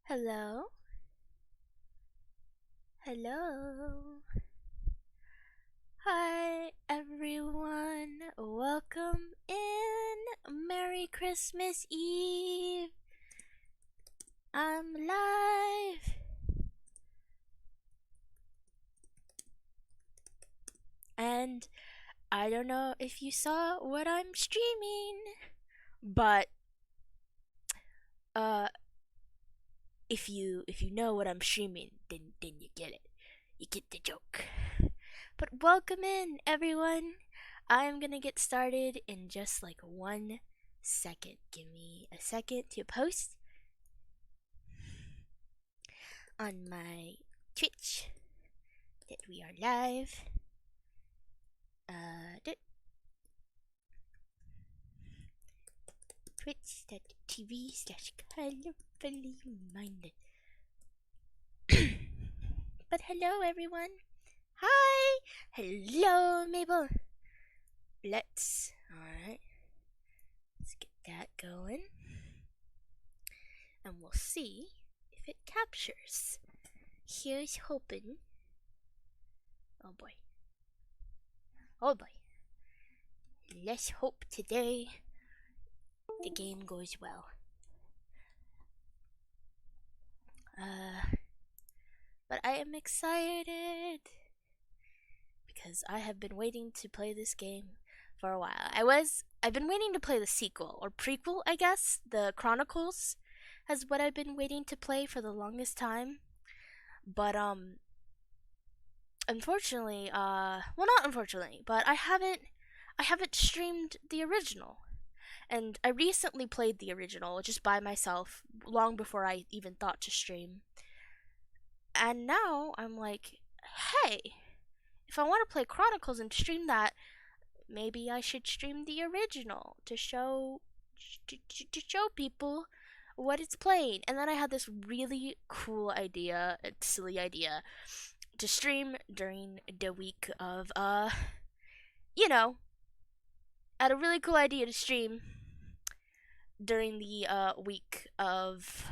Hello? Hello? Hi, everyone. Welcome in. Merry Christmas Eve. I'm live. And I don't know if you saw what I'm streaming, but if you know what I'm streaming, then you get it. You get the joke. But welcome in, everyone. I'm gonna get started in just like 1 second. Give me a second to post on my Twitch that we are live. Twitch.tv/colorfully minded. But hello, everyone. Hi! Hello, Mabel. Alright. Let's get that going. And we'll see if it captures. Here's hoping. Oh boy. Oh boy. Let's hope today the game goes well. But I am excited because I have been waiting to play this game for a while. I've been waiting to play the sequel or prequel, I guess. The Chronicles has what I've been waiting to play for the longest time. But unfortunately, well, not unfortunately, but I haven't streamed the original. And I recently played the original just by myself long before I even thought to stream. And now I'm like, hey, if I want to play Chronicles and stream that, maybe I should stream the original to show people what it's playing. And then I had this really cool idea, a silly idea, to stream during the week of had a really cool idea to stream during the week of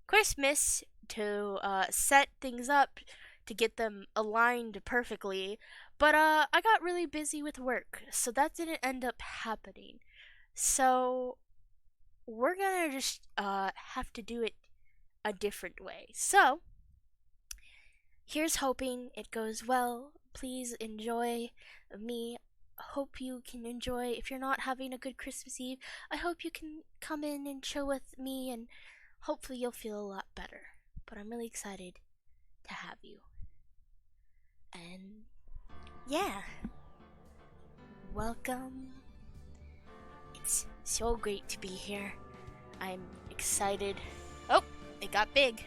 Christmas to set things up to get them aligned perfectly. But I got really busy with work, so that didn't end up happening. So we're gonna just have to do it a different way. So here's hoping it goes well. Please enjoy me. Hope you can enjoy. If you're not having a good Christmas Eve, I hope you can come in and chill with me, and hopefully you'll feel a lot better. But I'm really excited to have you. And yeah, welcome. It's so great to be here. I'm excited. Oh, it got big.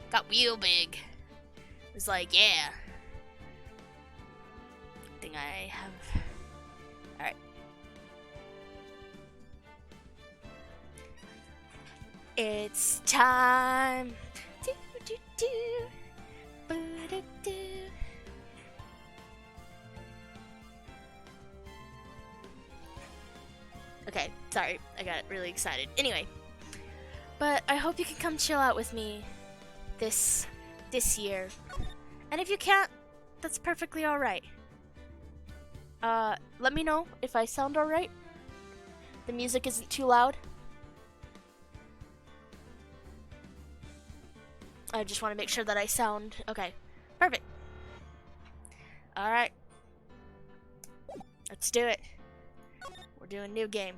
Got real big. It was like, yeah. I think I have. Alright. It's time. Do, do, do. Ba-da-do. Okay, sorry, I got really excited. Anyway, but I hope you can come chill out with me this year. And if you can't, that's perfectly alright. Let me know if I sound alright. The music isn't too loud. I just want to make sure that I sound okay. Perfect. Alright. Let's do it. We're doing new game.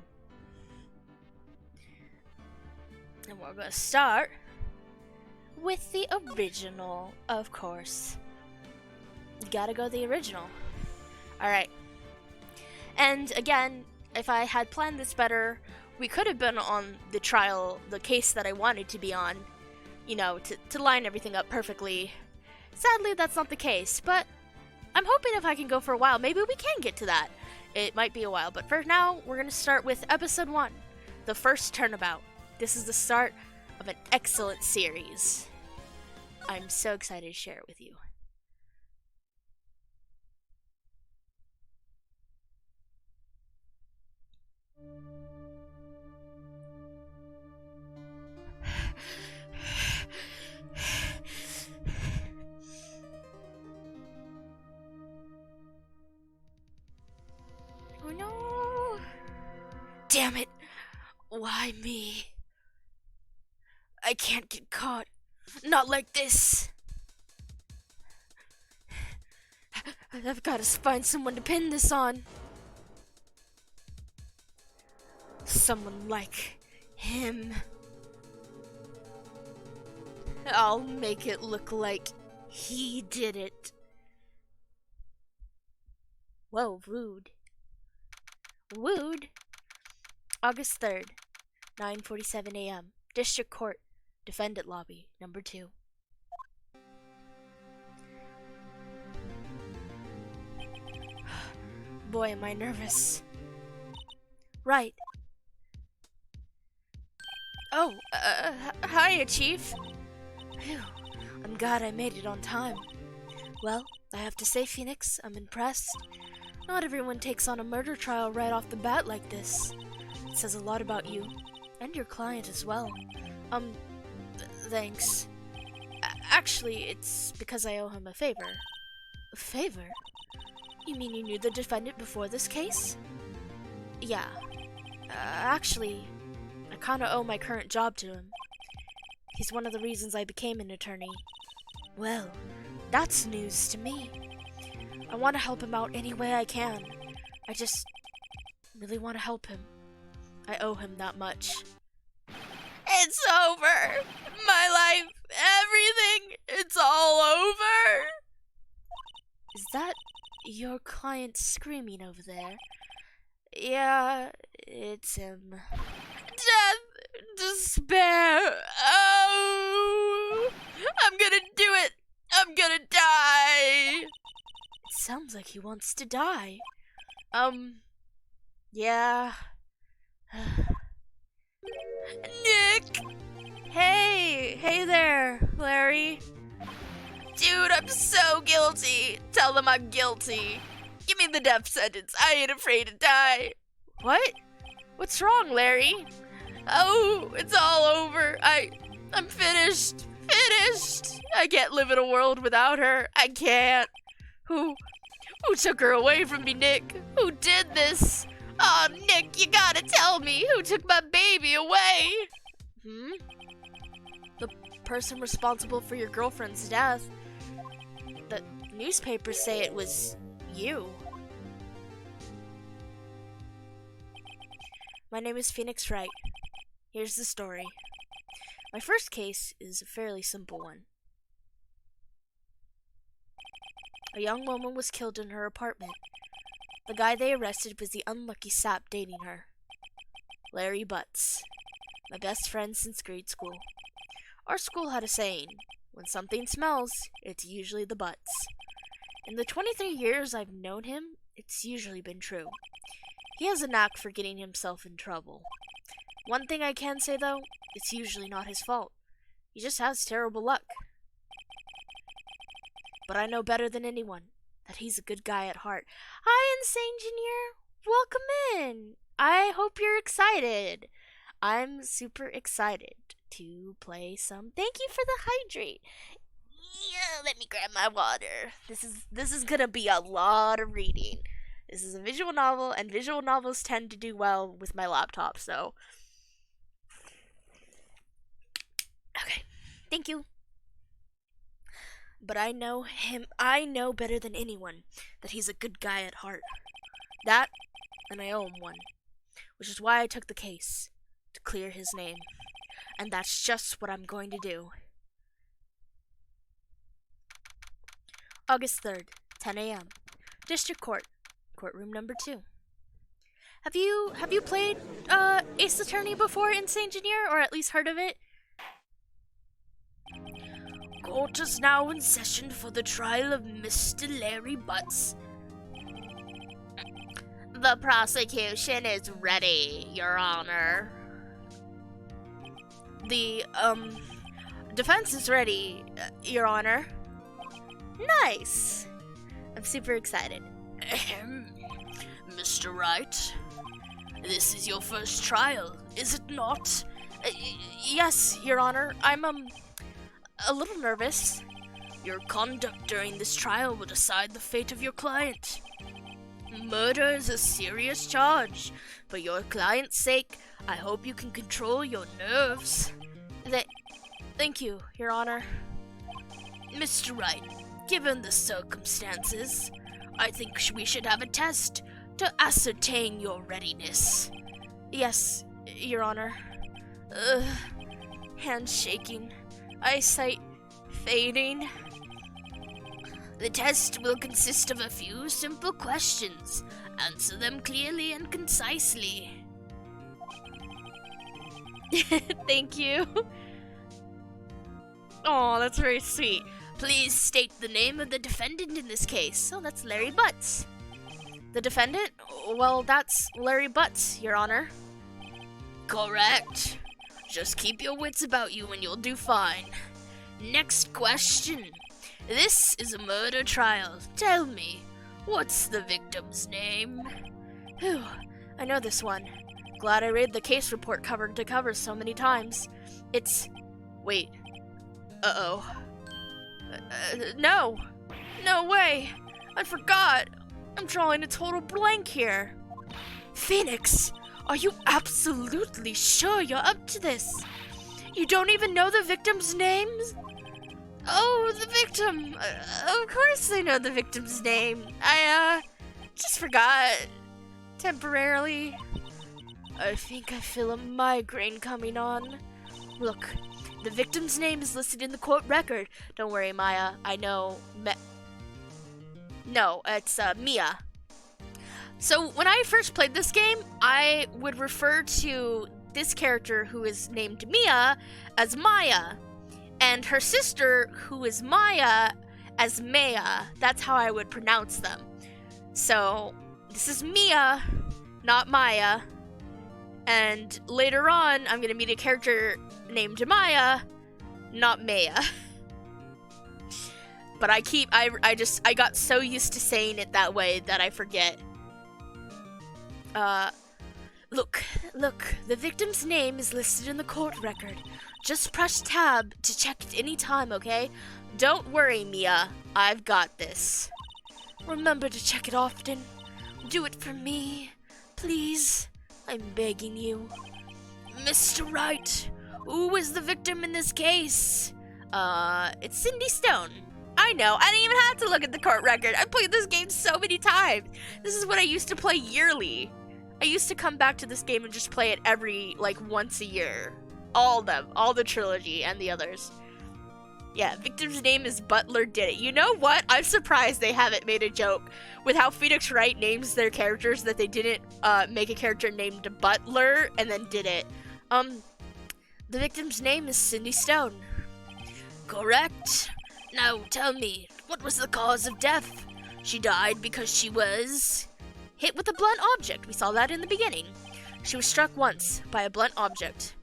And we're gonna start with the original, of course. You gotta go the original. Alright. And again, if I had planned this better, we could have been on the trial, the case that I wanted to be on, to line everything up perfectly. Sadly, that's not the case, but I'm hoping if I can go for a while, maybe we can get to that. It might be a while, but for now, we're going to start with episode 1, the first Turnabout. This is the start of an excellent series. I'm so excited to share it with you. Oh no! Damn it! Why me? I can't get caught. Not like this. I've got to find someone to pin this on. Someone like him. I'll make it look like he did it. Whoa, rude. Wooed. August 3rd, 9:47 a.m. District Court, Defendant Lobby, number 2. Boy, am I nervous. Right. Oh, hiya, Chief. Phew, I'm glad I made it on time. Well, I have to say, Phoenix, I'm impressed. Not everyone takes on a murder trial right off the bat like this. It says a lot about you, and your client as well. Thanks. Actually, it's because I owe him a favor. A favor? You mean you knew the defendant before this case? Yeah. Actually, I kinda owe my current job to him. He's one of the reasons I became an attorney. Well, that's news to me. I want to help him out any way I can. I just really want to help him. I owe him that much. It's over! My life, everything, it's all over! Is that your client screaming over there? Yeah, it's him. Death! Despair! Oh! I'm gonna do it! I'm gonna die! It sounds like he wants to die. Yeah. Nick! Hey there, Larry. Dude, I'm so guilty. Tell them I'm guilty. Give me the death sentence. I ain't afraid to die. What? What's wrong, Larry? Oh, it's all over. I'm finished. Finished. I can't live in a world without her. I can't. Who took her away from me, Nick? Who did this? Oh, Nick, you gotta tell me. Who took my baby away? The person responsible for your girlfriend's death. The newspapers say it was you. My name is Phoenix Wright. Here's the story. My first case is a fairly simple one. A young woman was killed in her apartment. The guy they arrested was the unlucky sap dating her. Larry Butts. My best friend since grade school. Our school had a saying, when something smells, it's usually the butts. In the 23 years I've known him, it's usually been true. He has a knack for getting himself in trouble. One thing I can say though, it's usually not his fault. He just has terrible luck. But I know better than anyone that he's a good guy at heart. Hi, Insane Engineer. Welcome in. I hope you're excited. I'm super excited to play some. Thank you for the hydrate. Yeah, let me grab my water. This is gonna be a lot of reading. This is a visual novel, and visual novels tend to do well with my laptop, so. Okay, thank you. But I know better than anyone that he's a good guy at heart. That, and I owe him one. Which is why I took the case, to clear his name. And that's just what I'm going to do. August 3rd, 10 a.m. District Court, courtroom number 2. Have you played Ace Attorney before, Insane Engineer, or at least heard of it? Court is now in session for the trial of Mr. Larry Butts. The prosecution is ready, Your Honor. The, defense is ready, Your Honor. Nice! I'm super excited. Mr. Wright, this is your first trial, is it not? Yes, Your Honor. I'm, a little nervous. Your conduct during this trial will decide the fate of your client. Murder is a serious charge. For your client's sake, I hope you can control your nerves. Thank you, Your Honor. Mr. Wright, given the circumstances, I think we should have a test to ascertain your readiness. Yes, Your Honor. Hands shaking, eyesight fading. The test will consist of a few simple questions. Answer them clearly and concisely. Thank you. Oh, that's very sweet. Please state the name of the defendant in this case. Oh, that's Larry Butts. The defendant? Well, that's Larry Butts, Your Honor. Correct. Just keep your wits about you and you'll do fine. Next question. This is a murder trial. Tell me, what's the victim's name? Whew, I know this one. Glad I read the case report cover to cover so many times. Wait. Uh-oh. No. No way. I forgot. I'm drawing a total blank here. Phoenix, are you absolutely sure you're up to this? You don't even know the victim's names? Oh, the victim. Of course I know the victim's name. I, just forgot. Temporarily. I think I feel a migraine coming on. Look, the victim's name is listed in the court record. Don't worry, Maya. I know. No, it's Mia. So when I first played this game, I would refer to this character who is named Mia as Maya, and her sister, who is Maya, as Maya. That's how I would pronounce them. So this is Mia, not Maya. And later on, I'm gonna meet a character named Maya, not Maya. But I got so used to saying it that way that I forget. Look, the victim's name is listed in the court record. Just press tab to check at any time, okay? Don't worry, Mia. I've got this. Remember to check it often. Do it for me, please. I'm begging you. Mr. Wright, who is the victim in this case? It's Cindy Stone. I know, I didn't even have to look at the court record. I played this game so many times. This is what I used to play yearly. I used to come back to this game and just play it every, once a year. All the trilogy and the others. Yeah, victim's name is Butler Did It. You know what? I'm surprised they haven't made a joke with how Phoenix Wright names their characters, that they didn't make a character named Butler and then did it. The victim's name is Cindy Stone. Correct. Now tell me, what was the cause of death? She died because she was hit with a blunt object. We saw that in the beginning. She was struck once by a blunt object.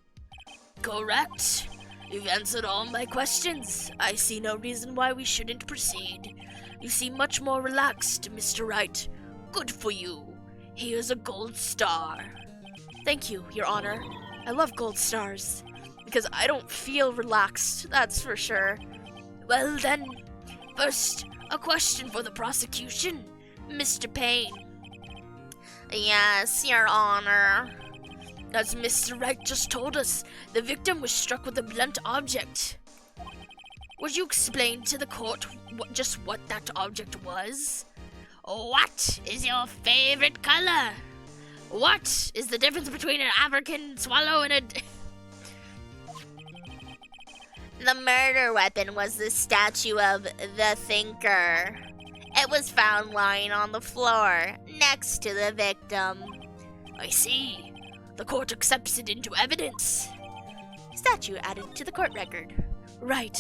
Correct. You've answered all my questions. I see no reason why we shouldn't proceed. You seem much more relaxed, Mr. Wright. Good for you. Here's a gold star. Thank you, Your Honor. I love gold stars, because I don't feel relaxed, that's for sure. Well then, first, a question for the prosecution, Mr. Payne. Yes, Your Honor. As Mr. Wright just told us, the victim was struck with a blunt object. Would you explain to the court what that object was? What is your favorite color? What is the difference between an African swallow and a... The murder weapon was the statue of the Thinker. It was found lying on the floor, next to the victim. I see. The court accepts it into evidence. Statue added to the court record. Right.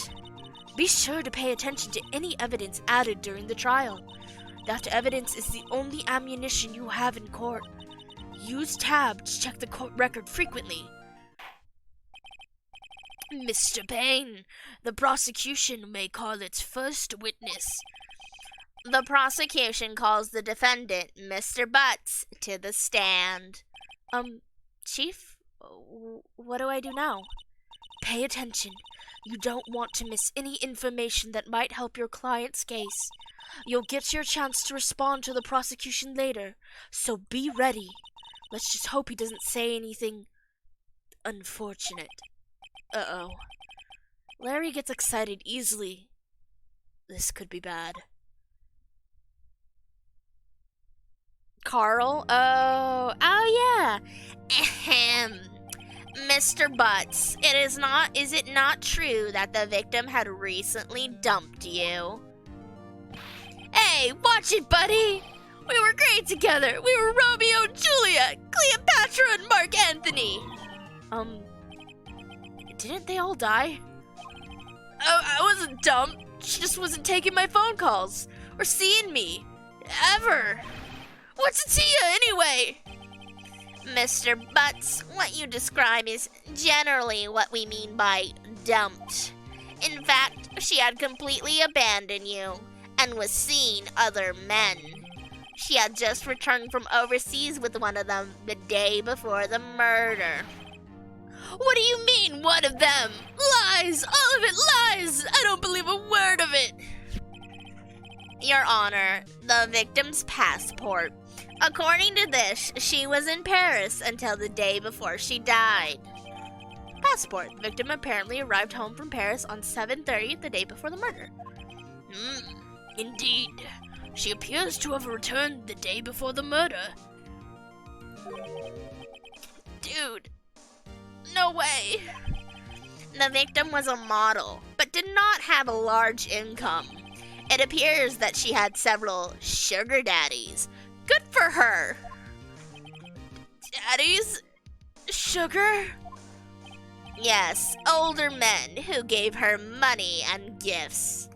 Be sure to pay attention to any evidence added during the trial. That evidence is the only ammunition you have in court. Use tab to check the court record frequently. Mr. Payne, the prosecution may call its first witness. The prosecution calls the defendant, Mr. Butts, to the stand. Chief, what do I do now? Pay attention. You don't want to miss any information that might help your client's case. You'll get your chance to respond to the prosecution later, so be ready. Let's just hope he doesn't say anything unfortunate. Uh-oh. Larry gets excited easily. This could be bad. Carl? Oh yeah. Ahem. Mr. Butts, is it not true that the victim had recently dumped you? Hey, watch it, buddy! We were great together! We were Romeo and Juliet, Cleopatra and Mark Anthony! Didn't they all die? I wasn't dumped. She just wasn't taking my phone calls. Or seeing me. Ever. What's it to you, anyway? Mr. Butts, what you describe is generally what we mean by dumped. In fact, she had completely abandoned you and was seeing other men. She had just returned from overseas with one of them the day before the murder. What do you mean, one of them? Lies! All of it lies! I don't believe a word of it! Your Honor, the victim's passport. According to this, she was in Paris until the day before she died. Passport. The victim apparently arrived home from Paris on 7:30 the day before the murder. Indeed. She appears to have returned the day before the murder. Dude. No way. The victim was a model, but did not have a large income. It appears that she had several sugar daddies. Good for her. Daddies? Sugar? Yes, older men who gave her money and gifts.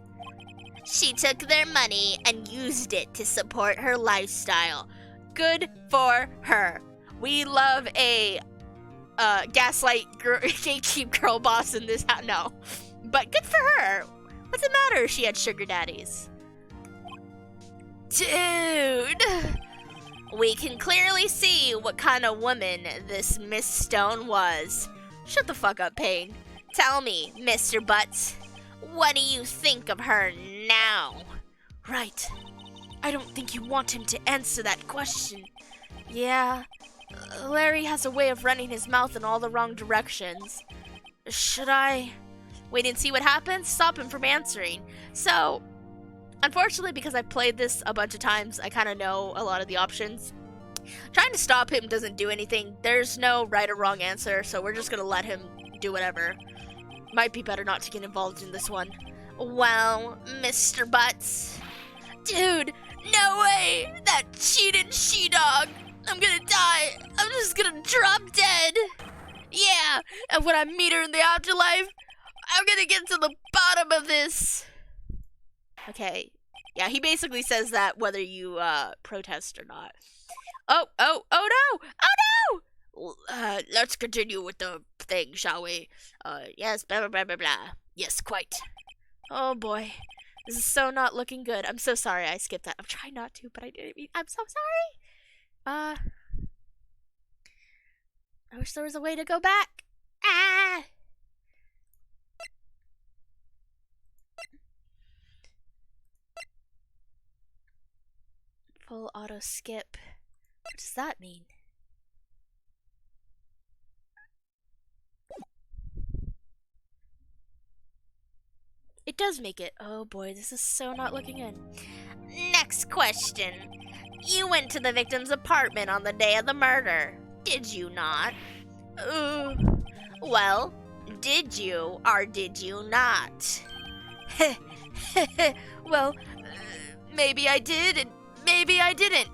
She took their money and used it to support her lifestyle. Good for her. We love a gaslight gatekeep girl boss in this house. No. But good for her. What's it matter if she had sugar daddies? Dude! We can clearly see what kind of woman this Miss Stone was. Shut the fuck up, Payne. Tell me, Mr. Butts, what do you think of her now? Right. I don't think you want him to answer that question. Yeah. Larry has a way of running his mouth in all the wrong directions. Should I wait and see what happens? Stop him from answering. So, unfortunately, because I've played this a bunch of times, I kind of know a lot of the options. Trying to stop him doesn't do anything. There's no right or wrong answer, so we're just gonna let him do whatever. Might be better not to get involved in this one. Well, Mr. Butts. Dude, no way! That cheated she-dog! I'm gonna die! I'm just gonna drop dead! Yeah, and when I meet her in the afterlife, I'm gonna get to the bottom of this! Okay. Yeah, he basically says that whether you, protest or not. Oh no! Oh no! Let's continue with the thing, shall we? Yes, blah, blah, blah, blah, blah. Yes, quite. Oh boy. This is so not looking good. I'm so sorry I skipped that. I'm trying not to, but I didn't mean. I'm so sorry. I wish there was a way to go back. Ah! Full auto skip. What does that mean? It does make it. Oh boy, this is so not looking good. Next question. You went to the victim's apartment on the day of the murder, did you not? Well, did you or did you not? Well, maybe I did and maybe I didn't.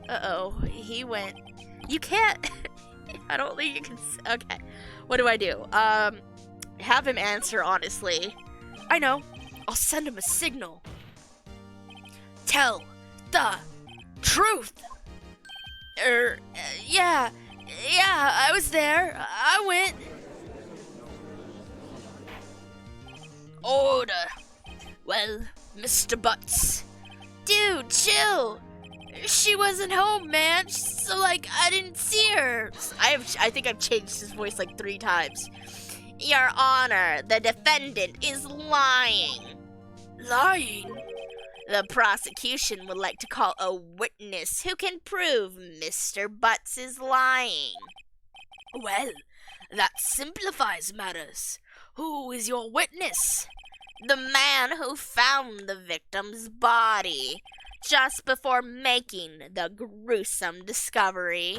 Uh-oh, he went. You can't. I don't think you can. Okay, what do I do? Have him answer honestly. I know. I'll send him a signal. Tell the truth. Yeah, I was there. I went. Order. Well, Mr. Butts. Dude, chill. She wasn't home, man. So, like, I didn't see her. I think I've changed his voice like 3 times. Your Honor, the defendant is lying. Lying? The prosecution would like to call a witness who can prove Mr. Butts is lying. Well, that simplifies matters. Who is your witness? The man who found the victim's body just before making the gruesome discovery.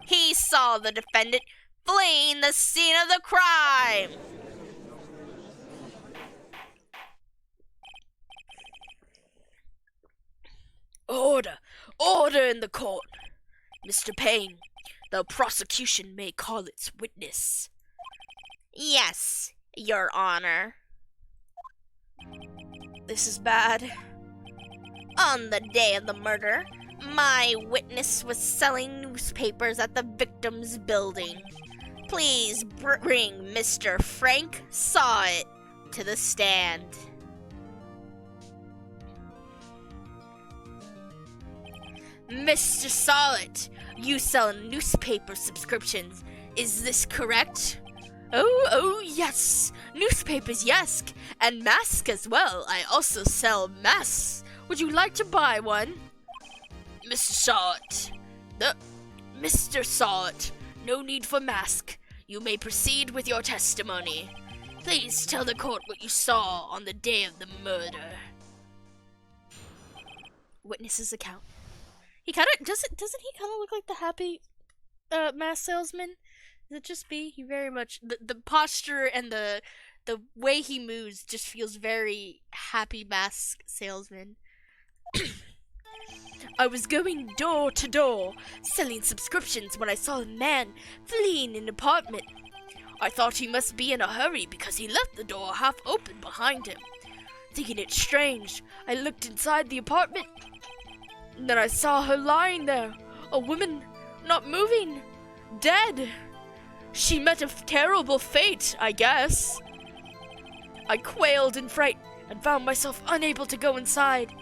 He saw the defendant fleeing the scene of the crime. Order! Order in the court! Mr. Payne, the prosecution may call its witness. Yes, Your Honor. This is bad. On the day of the murder, my witness was selling newspapers at the victim's building. Please bring Mr. Frank Sawit to the stand. Mr. Sawit, you sell newspaper subscriptions. Is this correct? Oh, yes. Newspapers, yes. And masks as well. I also sell masks. Would you like to buy one? Mr. Sawit. Mr. Sawit, no need for mask. You may proceed with your testimony. Please tell the court what you saw on the day of the murder. Witness's account. He kind of doesn't he kind of look like the happy mask salesman? Is it just me? He very much the posture and the way he moves just feels very happy mask salesman. I was going door to door selling subscriptions when I saw a man fleeing an apartment. I thought he must be in a hurry because he left the door half open behind him. Thinking it strange, I looked inside the apartment. And then I saw her lying there, a woman, not moving, dead. She met a terrible fate, I guess. I quailed in fright and found myself unable to go inside.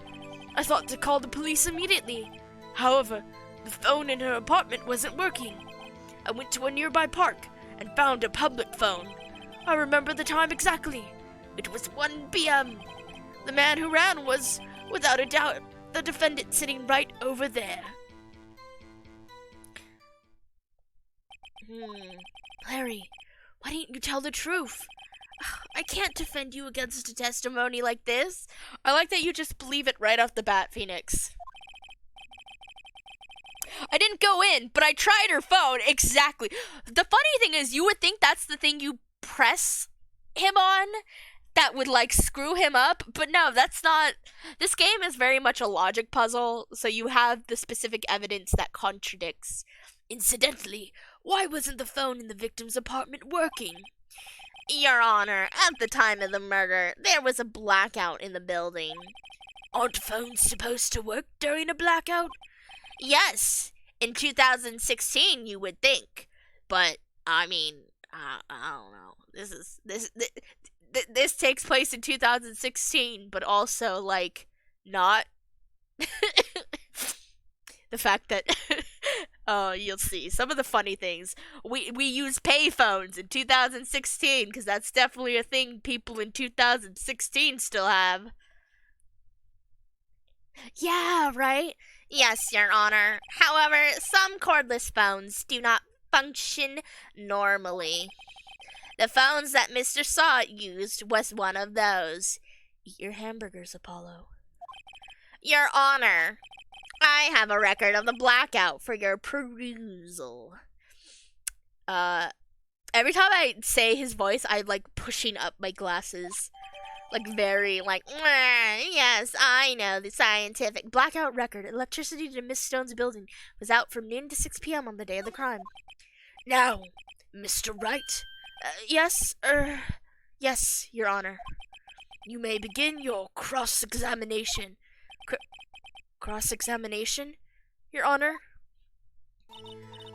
I thought to call the police immediately. However, the phone in her apartment wasn't working. I went to a nearby park and found a public phone. I remember the time exactly. It was 1 p.m. The man who ran was, without a doubt, the defendant sitting right over there. Larry, why didn't you tell the truth? I can't defend you against a testimony like this. I like that you just believe it right off the bat, Phoenix. I didn't go in, but I tried her phone. Exactly. The funny thing is, you would think that's the thing you press him on that would, like, screw him up. But no, that's not. This game is very much a logic puzzle, so you have the specific evidence that contradicts. Incidentally, why wasn't the phone in the victim's apartment working? Your Honor, at the time of the murder, there was a blackout in the building. Aren't phones supposed to work during a blackout? Yes, in 2016 you would think. But, I mean, I don't know. This takes place in 2016, but also, like, not. The fact that, you'll see some of the funny things. We use payphones in 2016 because that's definitely a thing people in 2016 still have. Yeah, right? Yes, Your Honor. However, some cordless phones do not function normally. The phones that Mr. Sawit used was one of those. Eat your hamburgers, Apollo. Your Honor, I have a record of the blackout for your perusal. Every time I say his voice, I'm like pushing up my glasses. Like very like, yes, I know, the scientific blackout record. Electricity to Miss Stone's building was out from noon to 6 p.m. on the day of the crime. Now, Mr. Wright. Yes, Your Honor. You may begin your cross-examination. Cross-examination, Your Honor?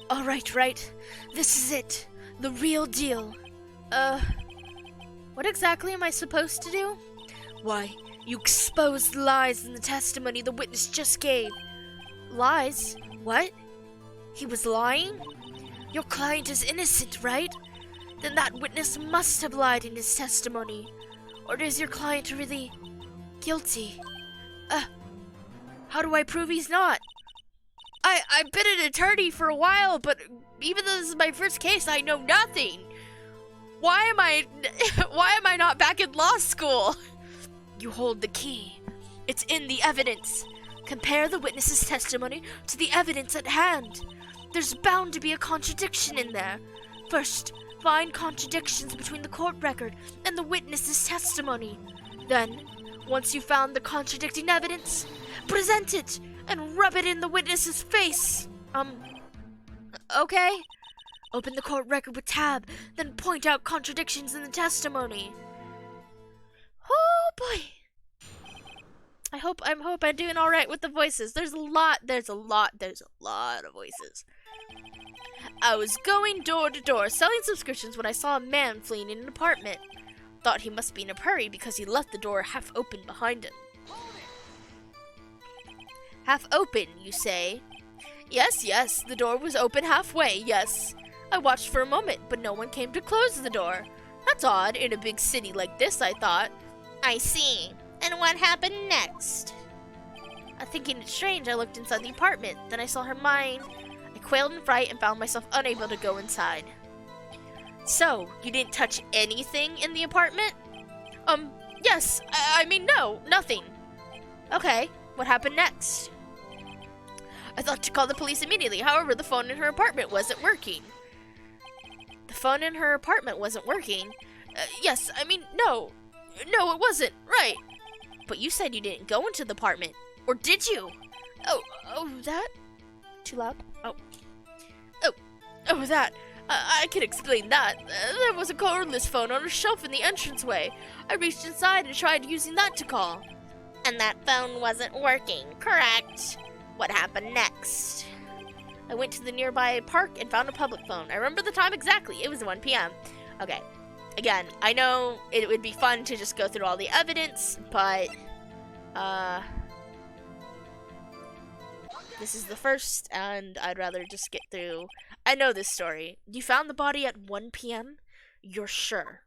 All right. This is it. The real deal. What exactly am I supposed to do? Why, you exposed lies in the testimony the witness just gave. Lies? What? He was lying? Your client is innocent, right? then that witness must have lied in his testimony. Or is your client really guilty? How do I prove he's not? I've been an attorney for a while, but even though this is my first case, I know nothing. Why am I not back in law school? You hold the key. It's in the evidence. Compare the witness's testimony to the evidence at hand. There's bound to be a contradiction in there. First, find contradictions between the court record and the witness's testimony. Then, once you've found the contradicting evidence, present it and rub it in the witness's face. Okay? Open the court record with tab, then point out contradictions in the testimony. Oh boy. I hope I'm doing all right with the voices. There's a lot of voices. I was going door to door selling subscriptions when I saw a man fleeing in an apartment. Thought he must be in a hurry because he left the door half open behind him. Half open, you say? Yes, the door was open halfway, yes. I watched for a moment, but no one came to close the door. That's odd, in a big city like this, I thought. I see. And what happened next? Thinking it strange, I looked inside the apartment. Then I saw her mine. I quailed in fright and found myself unable to go inside. So, you didn't touch anything in the apartment? Yes. I mean, no, nothing. Okay, what happened next? I thought to call the police immediately. However, the phone in her apartment wasn't working. The phone in her apartment wasn't working? Yes, I mean, no, it wasn't. Right. But you said you didn't go into the apartment. Or did you? Oh, that? Too loud? Oh, that. I can explain that. There was a cordless phone on a shelf in the entranceway. I reached inside and tried using that to call. And that phone wasn't working, correct? What happened next? I went to the nearby park and found a public phone. I remember the time exactly. It was 1 p.m. Okay. Again, I know it would be fun to just go through all the evidence, but this is the first, and I'd rather just get through. I know this story. You found the body at 1 p.m.? You're sure?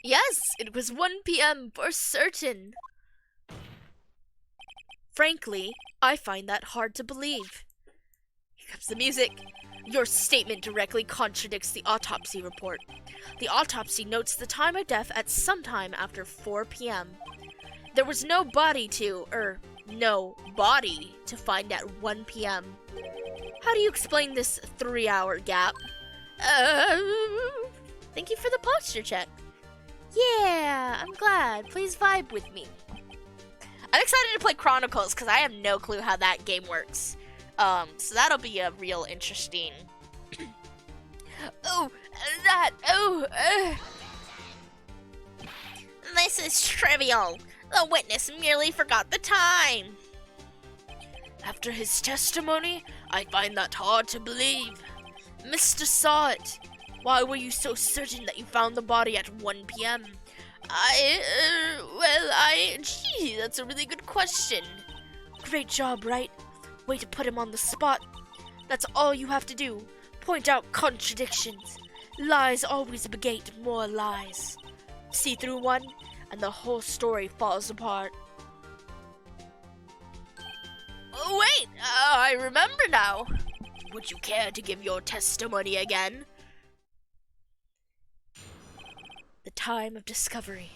Yes, it was 1 p.m. for certain. Frankly, I find that hard to believe. Here comes the music. Your statement directly contradicts the autopsy report. The autopsy notes the time of death at sometime after 4 p.m. There was no body to find at 1 p.m. How do you explain this 3-hour gap? Thank you for the posture check. Yeah, I'm glad. Please vibe with me. I'm excited to play Chronicles because I have no clue how that game works. So that'll be a real interesting. This is trivial. The witness merely forgot the time. After his testimony, I find that hard to believe. Mr. Saw it. Why were you so certain that you found the body at 1 p.m.? Gee, that's a really good question. Great job, Wright. Way to put him on the spot. That's all you have to do. Point out contradictions. Lies always beget more lies. See through one, and the whole story falls apart. Oh, wait, I remember now. Would you care to give your testimony again? The time of discovery.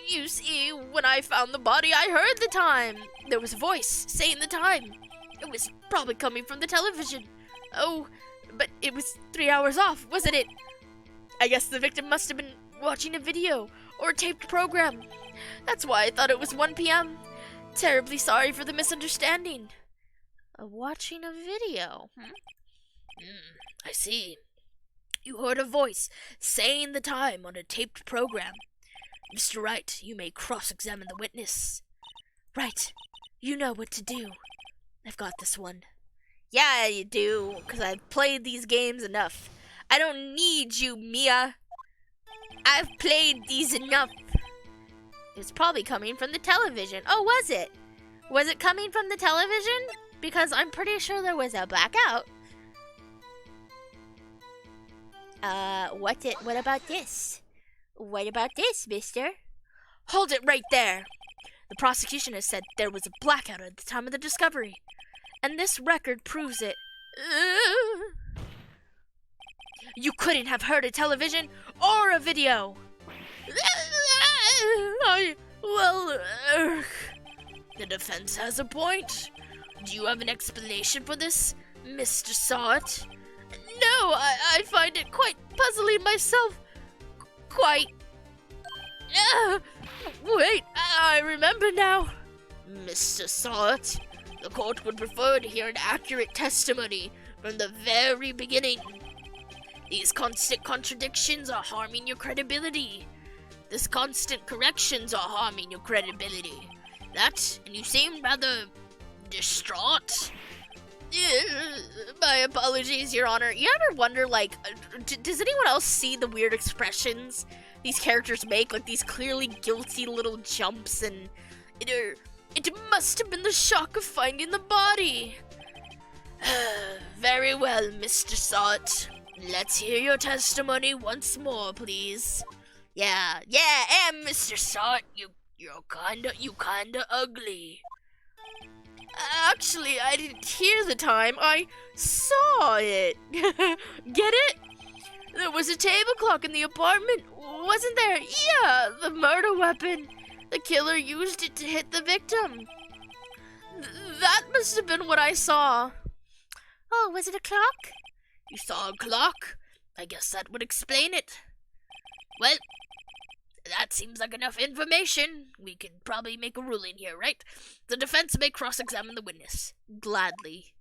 You see, when I found the body, I heard the time. There was a voice saying the time. It was probably coming from the television. Oh, but it was 3 hours off, wasn't it? I guess the victim must have been watching a video or a taped program. That's why I thought it was 1 p.m. Terribly sorry for the misunderstanding. Watching a video. I see. You heard a voice saying the time on a taped program. Mr. Wright, you may cross-examine the witness. Right, you know what to do. I've got this one. Yeah, you do, because I've played these games enough. I don't need you, Mia. I've played these enough. It's probably coming from the television. Oh, was it? Was it coming from the television? Because I'm pretty sure there was a blackout. What about this? What about this, mister? Hold it right there! The prosecution has said there was a blackout at the time of the discovery, and this record proves it. You couldn't have heard a television or a video! The defense has a point. Do you have an explanation for this, Mr. Sot? No, I find it quite puzzling myself. Quite. Wait, I remember now. Mr. Sot, the court would prefer to hear an accurate testimony from the very beginning. These constant contradictions are harming your credibility. These constant corrections are harming your credibility. That, and you seem rather distraught. My apologies, Your Honor. You ever wonder, like, does anyone else see the weird expressions these characters make? Like, these clearly guilty little jumps, and it must have been the shock of finding the body. Very well, Mr. Sot. Let's hear your testimony once more, please. Yeah, and Mr. Sot, you kinda ugly. Actually, I didn't hear the time. I saw it. Get it? There was a table clock in the apartment, wasn't there? Yeah, the murder weapon. The killer used it to hit the victim. That must have been what I saw. Oh, was it a clock? You saw a clock? I guess that would explain it. Well, that seems like enough information. We can probably make a ruling here, right? The defense may cross-examine the witness. Gladly.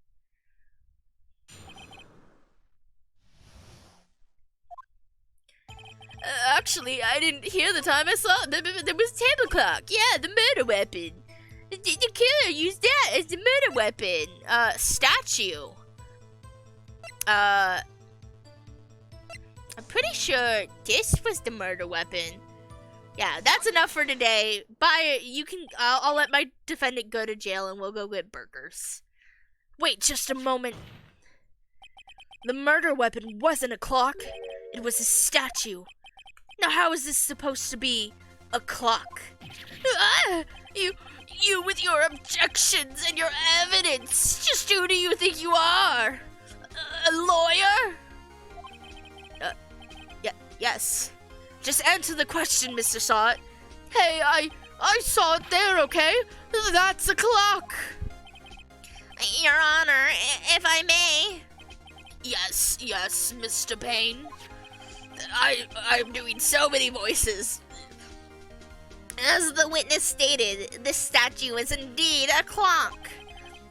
Actually, I didn't hear the time I saw it. There was a table clock. Yeah, the murder weapon. The killer used that as the murder weapon. Statue. I'm pretty sure this was the murder weapon. Yeah, that's enough for today. Bye. I'll let my defendant go to jail and we'll go get burgers. Wait just a moment. The murder weapon wasn't a clock. It was a statue. Now how is this supposed to be a clock? You with your objections and your evidence. Just who do you think you are? A lawyer? Yes. Just answer the question, Mr. Sot. Hey, I saw it there, okay? That's a clock. Your Honor, if I may. Yes, Mr. Payne. I'm doing so many voices. As the witness stated, this statue is indeed a clock.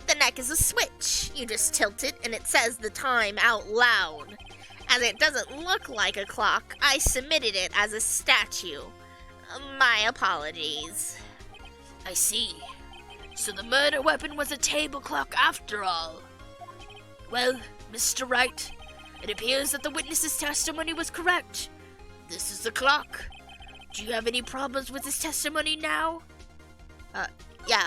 The neck is a switch. You just tilt it and it says the time out loud. As it doesn't look like a clock, I submitted it as a statue. My apologies. I see. So the murder weapon was a table clock after all. Well, Mr. Wright, it appears that the witness's testimony was correct. This is the clock. Do you have any problems with his testimony now? Yeah.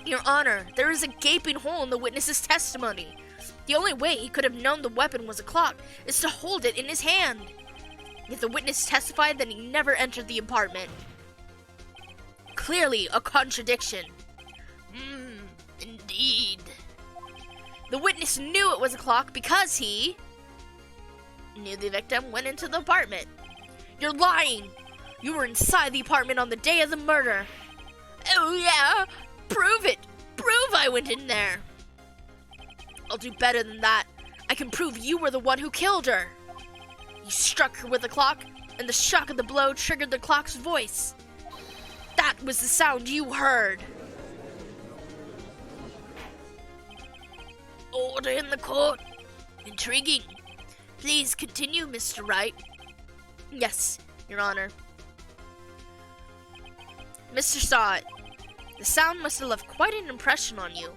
Your Honor, there is a gaping hole in the witness's testimony. The only way he could have known the weapon was a clock is to hold it in his hand. Yet the witness testified that he never entered the apartment. Clearly a contradiction. Indeed. The witness knew it was a clock because he knew the victim went into the apartment. You're lying. You were inside the apartment on the day of the murder. Oh yeah? Prove it. Prove I went in there. I'll do better than that. I can prove you were the one who killed her. You struck her with the clock, and the shock of the blow triggered the clock's voice. That was the sound you heard. Order in the court. Intriguing. Please continue, Mr. Wright. Yes, Your Honor. Mr. Sot, the sound must have left quite an impression on you.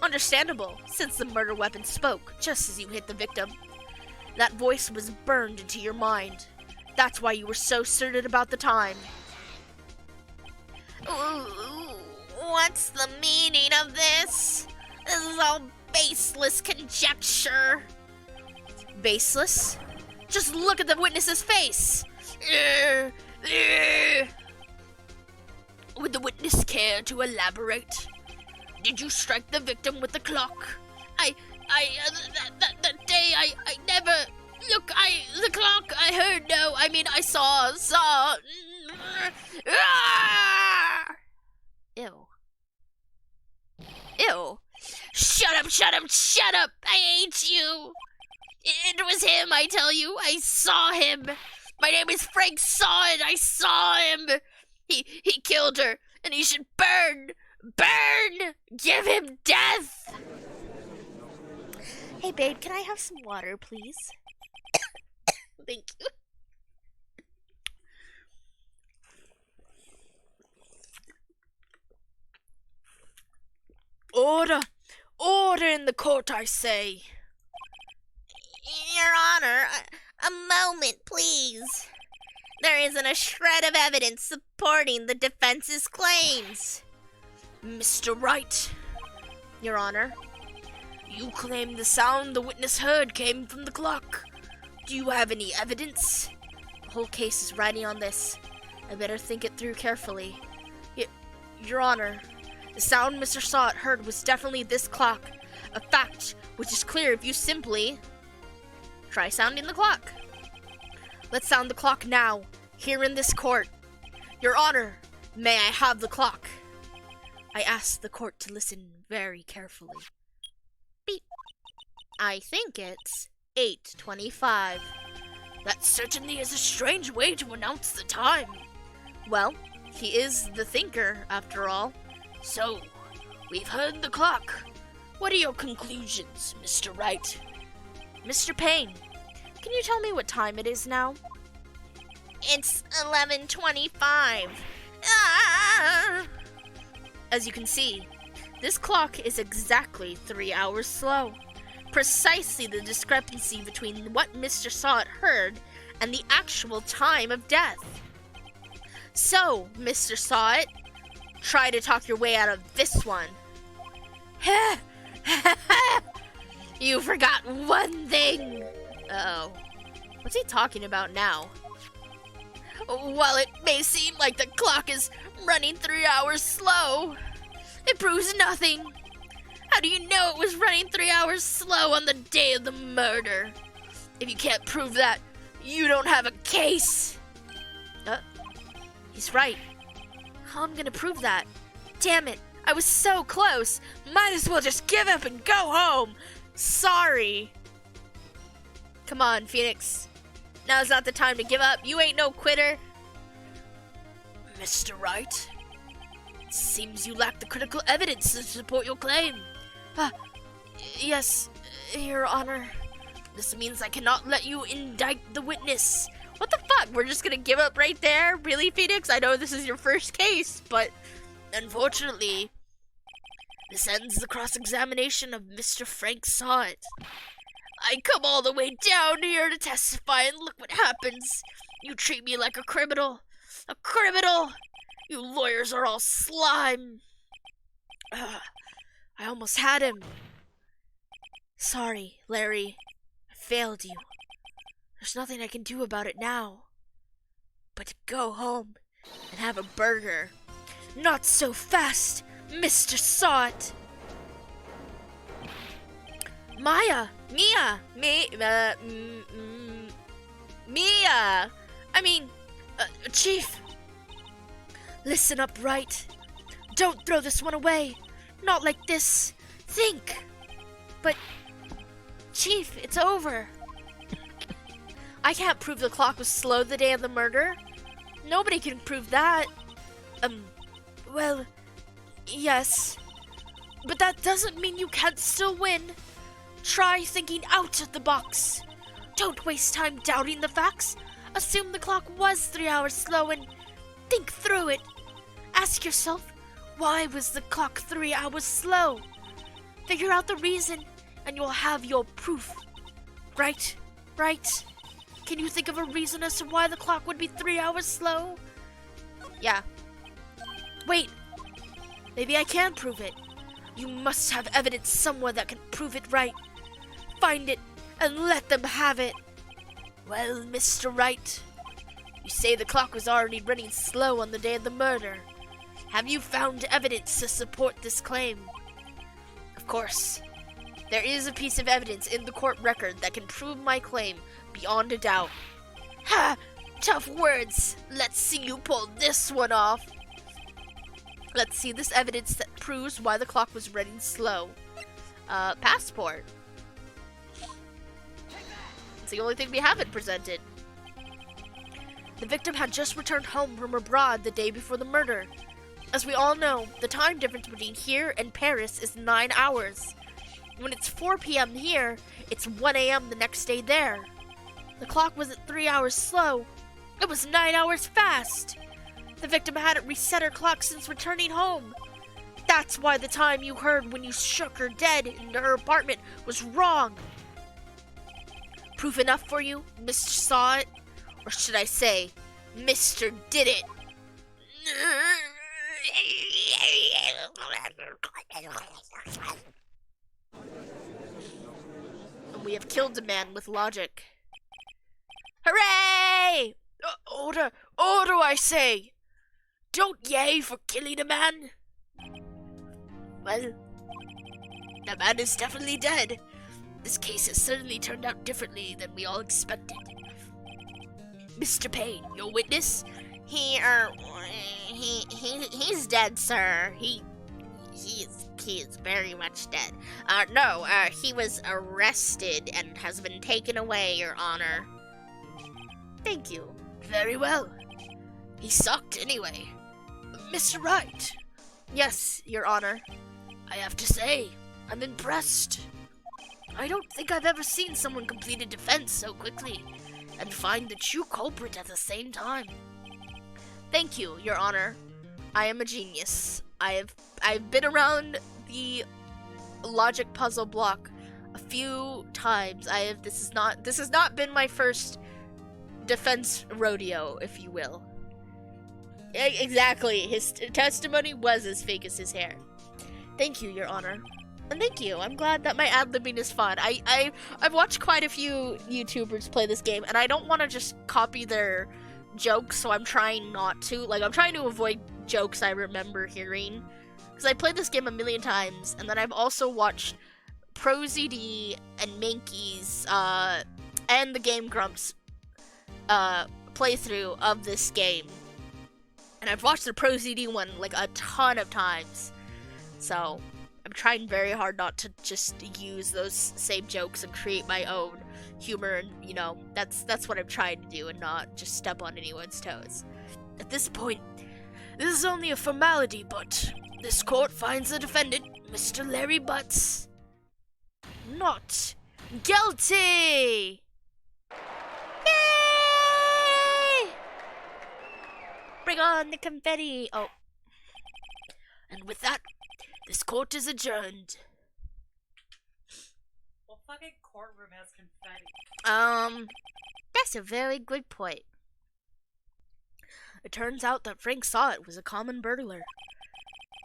Understandable, since the murder weapon spoke just as you hit the victim. That voice was burned into your mind. That's why you were so certain about the time. What's the meaning of this? This is all baseless conjecture. Baseless? Just look at the witness's face. Would the witness care to elaborate? Did you strike the victim with the clock? That day, I never... Look, the clock, I heard, no, I mean, I saw... Ew. Ew. Shut up! I hate you! It was him, I tell you. I saw him. My name is Frank Saw It. I saw him. He killed her, and he should burn! Burn! Give him death! Hey, babe, can I have some water, please? Thank you. Order! Order in the court, I say! Your Honor, a moment, please. There isn't a shred of evidence supporting the defense's claims. Mr. Wright, Your Honor, you claim the sound the witness heard came from the clock. Do you have any evidence? The whole case is riding on this. I better think it through carefully. Your Honor, the sound Mr. Saw It heard was definitely this clock. A fact which is clear if you simply try sounding the clock. Let's sound the clock now, here in this court. Your Honor, may I have the clock? I ask the court to listen very carefully. Beep. I think it's 8:25. That certainly is a strange way to announce the time. Well, he is the thinker, after all. So, we've heard the clock. What are your conclusions, Mr. Wright? Mr. Payne, can you tell me what time it is now? It's 11:25. Ah! As you can see, this clock is exactly 3 hours slow. Precisely the discrepancy between what Mr. Saw It heard and the actual time of death. So, Mr. Saw It, try to talk your way out of this one. You forgot one thing. Uh-oh. What's he talking about now? While it may seem like the clock is running 3 hours slow, it proves nothing. How do you know it was running 3 hours slow on the day of the murder? If you can't prove that, you don't have a case. He's right. How am I gonna prove that? Damn it, I was so close. Might as well just give up and go home. Sorry. Come on, Phoenix. Now's not the time to give up. You ain't no quitter. Mr. Wright, it seems you lack the critical evidence to support your claim. Yes, Your Honor. This means I cannot let you indict the witness. What the fuck? We're just gonna give up right there? Really, Phoenix? I know this is your first case, but unfortunately, this ends the cross-examination of Mr. Frank Saw It. I come all the way down here to testify, and look what happens. You treat me like a criminal. A criminal! You lawyers are all slime. I almost had him. Sorry, Larry. I failed you. There's nothing I can do about it now. But to go home and have a burger. Not so fast, Mr. Saw It. Mia! Chief. Listen up, Wright. Don't throw this one away. Not like this. Think. But, Chief, it's over. I can't prove the clock was slow the day of the murder. Nobody can prove that. Well, yes. But that doesn't mean you can't still win. Try thinking out of the box. Don't waste time doubting the facts. Assume the clock was 3 hours slow and think through it. Ask yourself, why was the clock 3 hours slow? Figure out the reason and you'll have your proof. Right? Can you think of a reason as to why the clock would be 3 hours slow? Yeah. Wait. Maybe I can prove it. You must have evidence somewhere that can prove it right. Find it and let them have it. Well, Mr. Wright, you say the clock was already running slow on the day of the murder. Have you found evidence to support this claim? Of course. There is a piece of evidence in the court record that can prove my claim beyond a doubt. Ha! Tough words. Let's see you pull this one off. Let's see this evidence that proves why the clock was running slow. Passport. It's the only thing we haven't presented. The victim had just returned home from abroad the day before the murder. As we all know, the time difference between here and Paris is 9 hours. When it's 4 p.m. here, it's 1 a.m. the next day there. The clock wasn't 3 hours slow. It was 9 hours fast. The victim hadn't reset her clock since returning home. That's why the time you heard when you shook her dead into her apartment was wrong. Proof enough for you? Mr. Saw It? Or should I say, Mr. Did It? And we have killed a man with logic. Hooray! Order, I say! Don't yay for killing a man! Well, the man is definitely dead. This case has certainly turned out differently than we all expected. Mr. Payne, your witness? He's dead, sir. He is very much dead. He was arrested and has been taken away, Your Honor. Thank you. Very well. He sucked anyway. Mr. Wright. Yes, Your Honor. I have to say, I'm impressed. I don't think I've ever seen someone complete a defense so quickly and find the true culprit at the same time. Thank you, Your Honor. I am a genius. I've been around the logic puzzle block a few times. This has not been my first defense rodeo, if you will. Exactly. His testimony was as fake as his hair. Thank you, Your Honor. And thank you. I'm glad that my ad-libbing is fun. I've watched quite a few YouTubers play this game, and I don't want to just copy their jokes, so I'm trying not to. Like, I'm trying to avoid jokes I remember hearing. Because I played this game a million times, and then I've also watched ProZD and Mankey's, and the Game Grumps, playthrough of this game. And I've watched the ProZD one, like, a ton of times. So I'm trying very hard not to just use those same jokes and create my own humor, and that's what I'm trying to do, and not just step on anyone's toes. At this point, this is only a formality, but this court finds the defendant, Mr. Larry Butts, not guilty! Yay! Bring on the confetti! Oh. And with that, this court is adjourned. What fucking courtroom has confetti? That's a very good point. It turns out that Frank Saw It was a common burglar.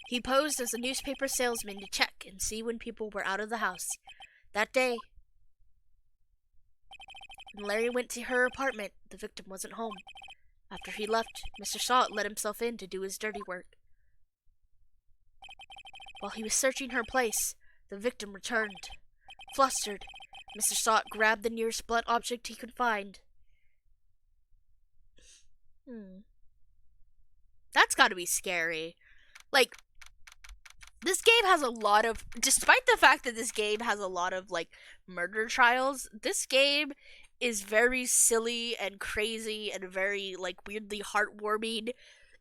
He posed as a newspaper salesman to check and see when people were out of the house. That day, when Larry went to her apartment, the victim wasn't home. After he left, Mr. Saw It let himself in to do his dirty work. While he was searching her place, the victim returned. Flustered, Mr. Saw It grabbed the nearest blunt object he could find. That's gotta be scary. Like, this game has a lot of, despite the fact that this game has a lot of, like, murder trials, this game is very silly and crazy and very, like, weirdly heartwarming.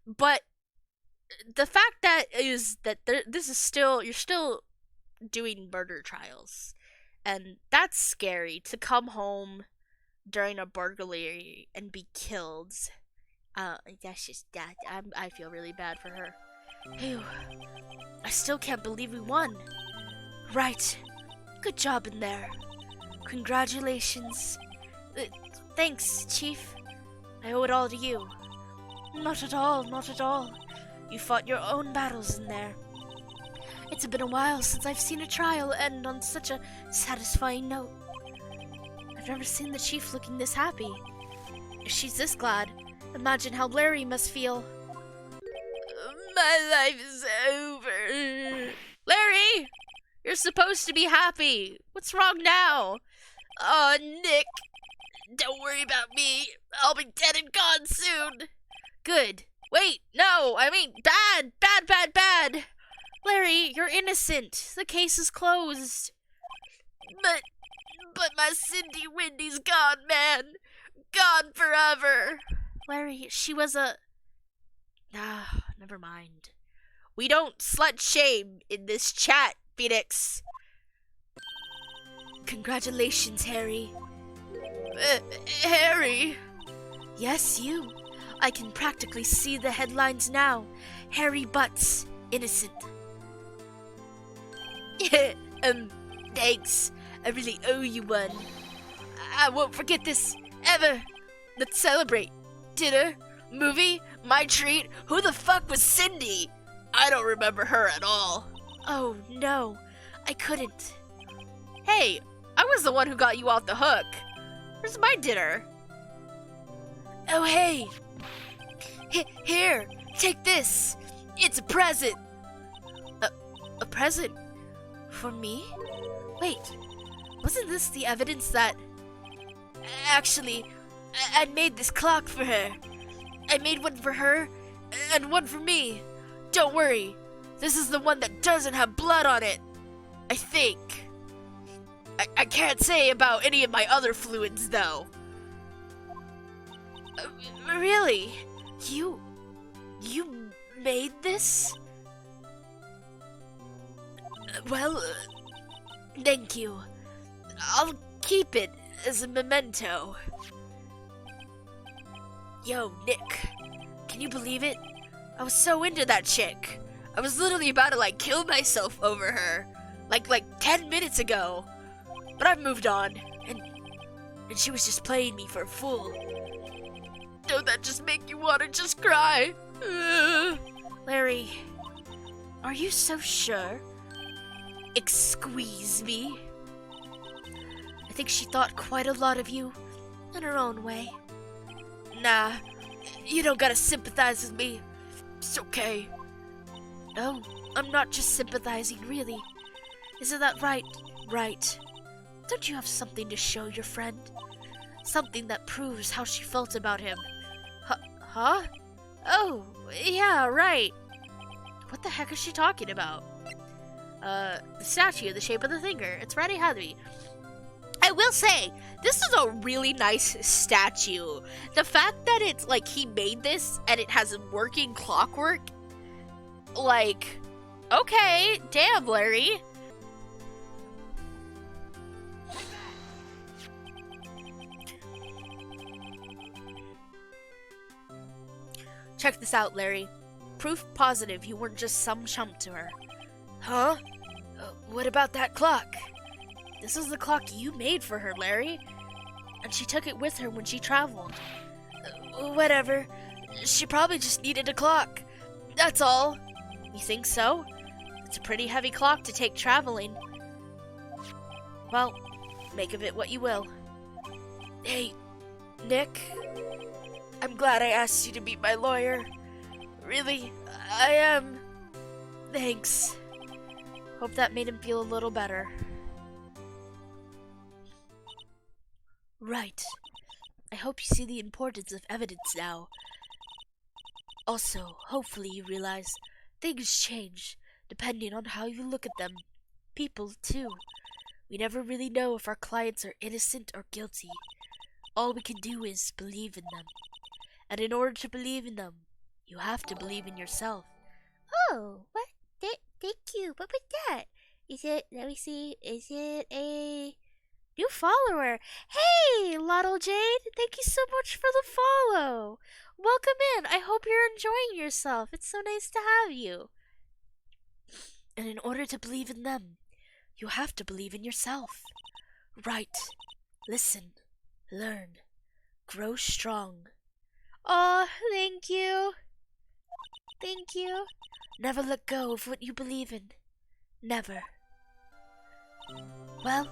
But the fact that this is still, you're still doing murder trials, and that's scary, to come home during a burglary and be killed. That's just that. I feel really bad for her. Ew. I still can't believe we won. Right. Good job in there. Congratulations. Thanks, Chief. I owe it all to you. Not at all, not at all. You fought your own battles in there. It's been a while since I've seen a trial end on such a satisfying note. I've never seen the chief looking this happy. If she's this glad, imagine how Larry must feel. My life is over. Larry! You're supposed to be happy. What's wrong now? Oh, Nick. Don't worry about me. I'll be dead and gone soon. Good. Wait, no, I mean bad. Larry, you're innocent. The case is closed. But my Cindy Windy's gone, man. Gone forever. Larry, she was a... never mind. We don't slut shame in this chat, Phoenix. Congratulations, Harry. Harry? Yes, you. I can practically see the headlines now. Harry Butts, innocent. Thanks. I really owe you one. I won't forget this, ever. Let's celebrate. Dinner? Movie? My treat? Who the fuck was Cindy? I don't remember her at all. Oh, no. I couldn't. Hey, I was the one who got you off the hook. Where's my dinner? Oh, hey. Here, take this. It's a present. A present? For me? Wait, wasn't this the evidence that... Actually, I made this clock for her. I made one for her, and one for me. Don't worry, this is the one that doesn't have blood on it. I think. I can't say about any of my other fluids, though. Really? You made this? Well, thank you. I'll keep it as a memento. Yo, Nick, can you believe it? I was so into that chick. I was literally about to, kill myself over her. Like 10 minutes ago. But I've moved on, and she was just playing me for a fool. Don't that just make you want to just cry? Larry, are you so sure? Squeeze me? I think she thought quite a lot of you, in her own way. Nah, you don't gotta sympathize with me. It's okay. No, I'm not just sympathizing, really. Isn't that right? Right. Don't you have something to show your friend? Something that proves how she felt about him. Huh? Oh, yeah, right. What the heck is she talking about? The statue in the shape of the finger. It's right ahead of me. I will say, this is a really nice statue. The fact that it's, he made this and it has working clockwork. Okay, damn, Larry. Check this out, Larry. Proof positive you weren't just some chump to her. Huh? What about that clock? This is the clock you made for her, Larry. And she took it with her when she traveled. Whatever. She probably just needed a clock. That's all. You think so? It's a pretty heavy clock to take traveling. Well, make of it what you will. Hey, Nick. I'm glad I asked you to be my lawyer. Really, I am. Thanks. Hope that made him feel a little better. Right. I hope you see the importance of evidence now. Also, hopefully you realize things change depending on how you look at them. People, too. We never really know if our clients are innocent or guilty. All we can do is believe in them. And in order to believe in them, you have to believe in yourself. Oh, what? Thank you. What was that? Is it, let me see, is it a new follower? Hey, Lotto Jade, thank you so much for the follow. Welcome in. I hope you're enjoying yourself. It's so nice to have you. And in order to believe in them, you have to believe in yourself. Right. Listen. Learn. Grow strong. Aw, thank you. Thank you. Never let go of what you believe in. Never. Well,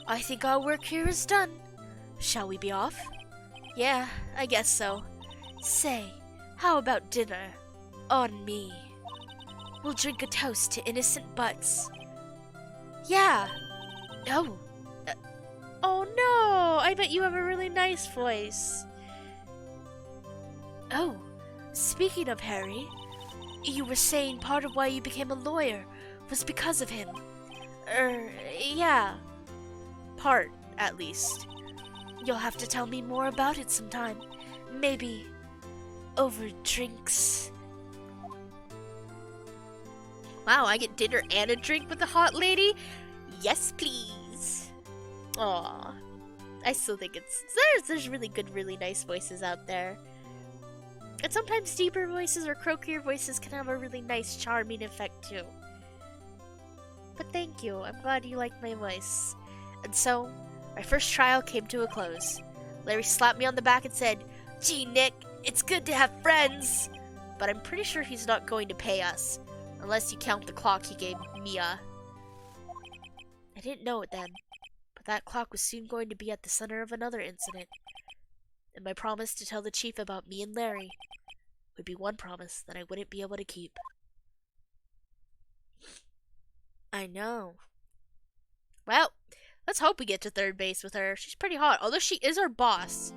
I think our work here is done. Shall we be off? Yeah, I guess so. Say, how about dinner? On me. We'll drink a toast to innocent butts. Yeah. Oh. Oh no! I bet you have a really nice voice. Oh, speaking of Harry, you were saying part of why you became a lawyer was because of him. Yeah. Part, at least. You'll have to tell me more about it sometime. Maybe over drinks. Wow, I get dinner and a drink with a hot lady? Yes, please. Aw. I still think there's really good, really nice voices out there. And sometimes deeper voices or croakier voices can have a really nice, charming effect too. But thank you, I'm glad you liked my voice. And so, my first trial came to a close. Larry slapped me on the back and said, "Gee, Nick, it's good to have friends." But I'm pretty sure he's not going to pay us. Unless you count the clock he gave Mia. I didn't know it then, but that clock was soon going to be at the center of another incident. And my promise to tell the chief about me and Larry would be one promise that I wouldn't be able to keep. I know. Well, let's hope we get to third base with her. She's pretty hot, although she is our boss.